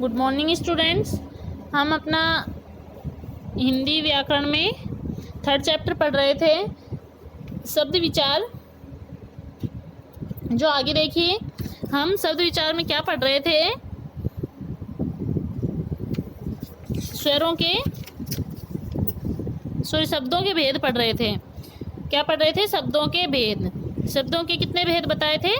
Good morning students. हम अपना हिंदी व्याकरण में 3rd चैप्टर पढ़ रहे थे, शब्द विचार। जो आगे देखिए, हम शब्द विचार में क्या पढ़ रहे थे, शब्दों के भेद पढ़ रहे थे। क्या पढ़ रहे थे? शब्दों के भेद। शब्दों के कितने भेद बताए थे?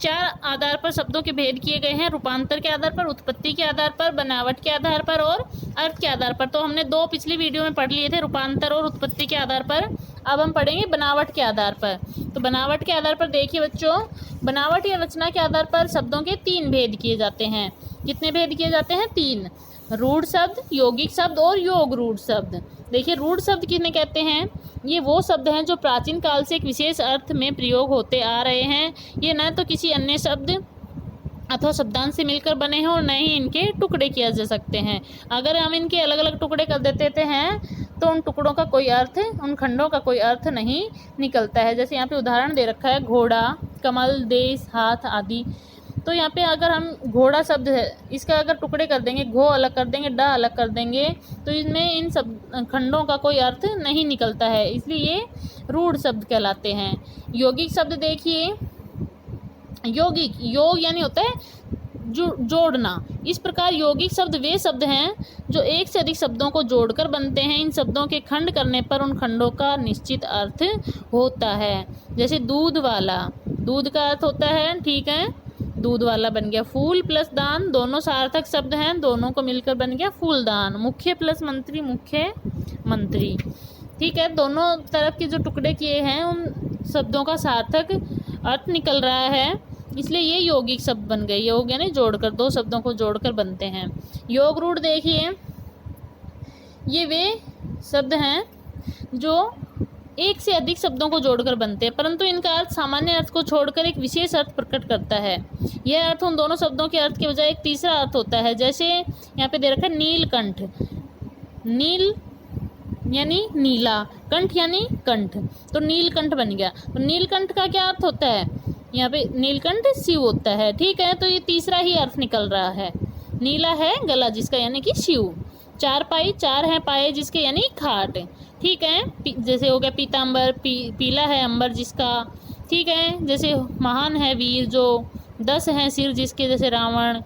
4 आधार पर शब्दों के भेद किए गए हैं, रूपांतर के आधार पर, उत्पत्ति के आधार पर, बनावट के आधार पर और अर्थ के आधार पर। तो हमने 2 पिछली वीडियो में पढ़ लिए थे, रूपांतर और उत्पत्ति के आधार पर। अब हम पढ़ेंगे बनावट के आधार पर। तो बनावट के आधार पर देखिए बच्चों, बनावट या रचना के आधार पर शब्दों के 3 भेद किए जाते हैं। कितने भेद किए जाते हैं? 3। रूढ़ शब्द, यौगिक शब्द और योग रूढ़ शब्द। देखिए, रूढ़ शब्द किन्हें कहते हैं? ये वो शब्द हैं जो प्राचीन काल से एक विशेष अर्थ में प्रयोग होते आ रहे हैं। ये न तो किसी अन्य शब्द अथवा शब्दांश से मिलकर बने हैं और न ही इनके टुकड़े किए जा सकते हैं। अगर हम इनके अलग अलग टुकड़े कर देते हैं तो उन टुकड़ों का कोई अर्थ, उन खंडों का कोई अर्थ नहीं निकलता है। जैसे यहाँ पे उदाहरण दे रखा है, घोड़ा, कमल, देश, हाथ आदि। तो यहाँ पे अगर हम घोड़ा शब्द है, इसका अगर टुकड़े कर देंगे, घो अलग कर देंगे, डा अलग कर देंगे, तो इसमें इन सब खंडों का कोई अर्थ नहीं निकलता है, इसलिए ये रूढ़ शब्द कहलाते हैं। यौगिक शब्द देखिए, यौगिक, योग यानी होता है जोड़ना। इस प्रकार यौगिक शब्द वे शब्द हैं जो एक से अधिक शब्दों को जोड़कर बनते हैं। इन शब्दों के खंड करने पर उन खंडों का निश्चित अर्थ होता है। जैसे दूध वाला, दूध का अर्थ होता है, ठीक है, दूध वाला बन गया। फूल प्लस दान, दोनों सार्थक शब्द हैं, दोनों को मिलकर बन गया फूलदान। मुख्य प्लस मंत्री, मुख्य मंत्री, ठीक है। दोनों तरफ के जो टुकड़े किए हैं उन शब्दों का सार्थक अर्थ निकल रहा है, इसलिए ये यौगिक शब्द बन गए। योग यानी जोड़कर, 2 शब्दों को जोड़कर बनते हैं। योग रूढ़ देखिए, ये वे शब्द हैं जो एक से अधिक शब्दों को जोड़कर बनते हैं, परंतु इनका अर्थ सामान्य अर्थ को छोड़कर एक विशेष अर्थ प्रकट करता है। यह अर्थ उन दोनों शब्दों के अर्थ के बजाय एक तीसरा अर्थ होता है। जैसे यहाँ पे दे रखा है नीलकंठ, नील यानी नीला, कंठ यानी कंठ, तो नीलकंठ बन गया। तो नीलकंठ का क्या अर्थ होता है? यहाँ पे नीलकंठ शिव होता है, ठीक है। तो ये तीसरा ही अर्थ निकल रहा है। नीला है गला जिसका, यानी कि शिव। चारपाई, 4 हैं पाए जिसके, यानी खाट, ठीक है। जैसे हो गया पीताम्बर, पीला है अंबर जिसका, ठीक है। जैसे महान है वीर जो, 10 हैं सिर जिसके, जैसे रावण।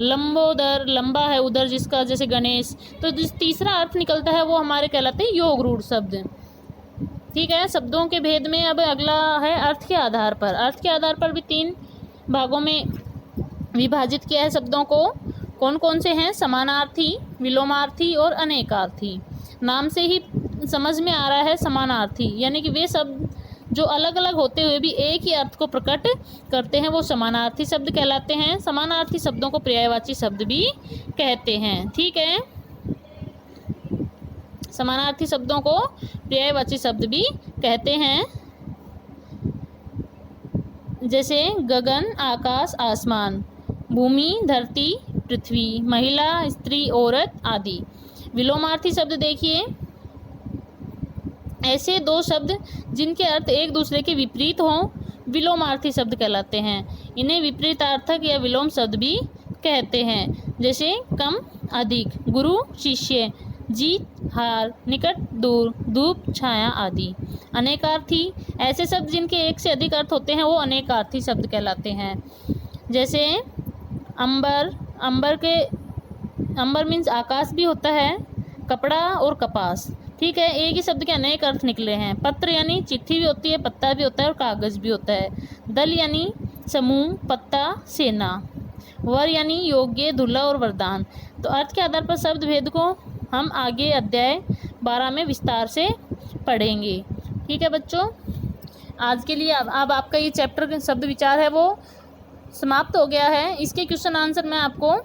लंबोदर, लंबा है उदर जिसका, जैसे गणेश। तो जिस तीसरा अर्थ निकलता है वो हमारे कहलाते हैं योग रूढ़ शब्द, ठीक है। शब्दों के भेद में अब अगला है अर्थ के आधार पर। अर्थ के आधार पर भी 3 भागों में विभाजित किया है शब्दों को। कौन कौन से हैं? समानार्थी, विलोमार्थी और अनेकार्थी। नाम से ही समझ में आ रहा है समानार्थी, यानी कि वे शब्द जो अलग अलग होते हुए भी एक ही अर्थ को प्रकट करते हैं, वो समानार्थी शब्द कहलाते हैं। समानार्थी शब्दों को पर्यायवाची शब्द भी कहते हैं, ठीक है। समानार्थी शब्दों को पर्यायवाची शब्द भी कहते हैं। जैसे गगन, आकाश, आसमान, भूमि, धरती, पृथ्वी, महिला, स्त्री, औरत आदि। विलोमार्थी शब्द देखिए, ऐसे 2 शब्द जिनके अर्थ एक दूसरे के विपरीत हों, विलोमार्थी शब्द कहलाते हैं। इन्हें विपरीतार्थक या विलोम शब्द भी कहते हैं। जैसे कम, अधिक, गुरु, शिष्य, जीत, हार, निकट, दूर, धूप, छाया आदि। अनेकार्थी, ऐसे शब्द जिनके एक से अधिक अर्थ होते हैं, वो अनेकार्थी शब्द कहलाते हैं। जैसे अंबर, अंबर मीन्स आकाश भी होता है, कपड़ा और कपास, ठीक है। एक ही शब्द के अनेक अर्थ निकले हैं। पत्र यानी चिट्ठी भी होती है, पत्ता भी होता है और कागज़ भी होता है। दल यानी समूह, पत्ता, सेना। वर यानी योग्य, दूल्हा और वरदान। तो अर्थ के आधार पर शब्द भेद को हम आगे अध्याय 12 में विस्तार से पढ़ेंगे, ठीक है बच्चों। आज के लिए अब आपका ये चैप्टर शब्द विचार है वो समाप्त हो गया है। इसके क्वेश्चन आंसर मैं आपको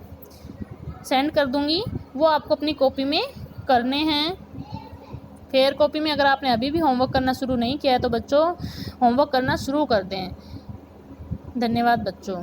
सेंड कर दूंगी, वो आपको अपनी कॉपी में करने हैं। फेयर कॉपी में अगर आपने अभी भी होमवर्क करना शुरू नहीं किया है तो बच्चों होमवर्क करना शुरू कर दें। धन्यवाद बच्चों।